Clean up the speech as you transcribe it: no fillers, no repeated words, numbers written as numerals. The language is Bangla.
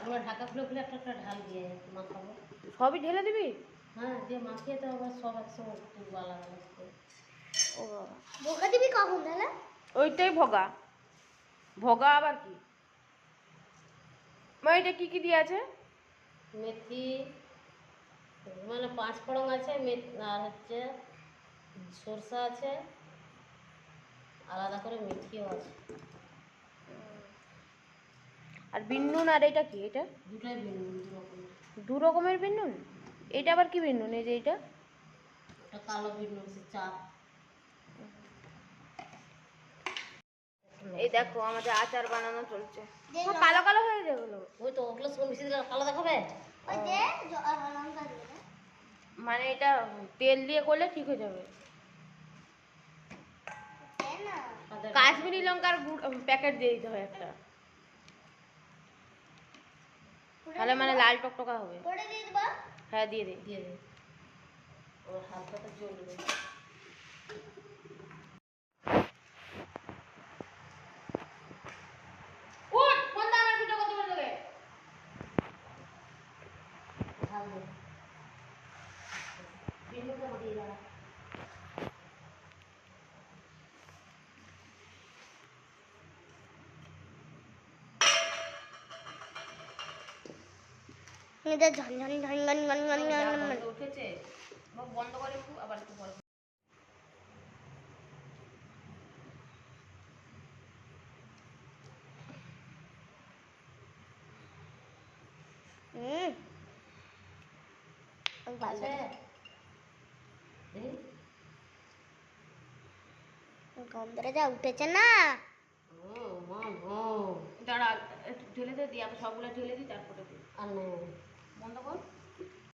আমরা ঢাকা খুলে খুলে একটা একটা ঢাল দিয়ে মাখাবো। সবই ঢেলে দিবি? হ্যাঁ, দিয়ে মাখিয়ে তো আবার সব একসঙ্গে তুলবো আলাদা আলাদা করে। ও বাবা, ভোগা দিবি কখন তাহলে? ওইটাই ভগা। ভগা আবার কি? মা এটা কি কি দিয়ে আছে? মেথি মানে 5 ফোড়ন আছে, আর হচ্ছে সরষা আছে, আলাদা করে মেথিও আছে। আর বিন্নুন, আর এটা কি? এটা দুটাই ভিন্ন দু রকম। দু রকমের বিন্নুন? এটা আবার কি বিন্নুন? এই যে এটা ওটা কালো ভিন্ন হচ্ছে চাপ। এই দেখো আমাদের আচার বানানো চলছে। দেখো। কালো কালো হয়ে যেগুলো, ওই তো ওগুলো সব মিশিয়ে দিলে কালো দেখাবে। ওই যে লঙ্কা দিয়ে দে। মানে এটা তেল দিয়ে করলে ঠিক হয়ে যাবে। দে না। কাশ্মীরি লঙ্কার প্যাকেট দিয়ে দিতে হয় একটা, তাহলে মানে লাল টকটকা হবে। পরে দিয়ে দেবা। হ্যাঁ দিয়ে দে। দিয়ে দে, ওর হাতটা তো জ্বলবে। উঠ, ফোন দে, আমার ভিডিও করতে বলবে। ঢাল দে, ভিন্নটা দিয়ে দাও। এটা ঝন ঝন ঝন ঝন ঝন ঝন যা ঝন ঝন। গন্ধ উঠেছে, মুখ বন্ধ করে একটু, আবার একটু পরে। আছে গন্ধটা যা উঠেছে না। দাঁড়া, একটু ঢেলে দে, দিয়ে আবার সবগুলো ঢেলে দিই, তারপরে দিই। আর নেই। বন্ধ কর।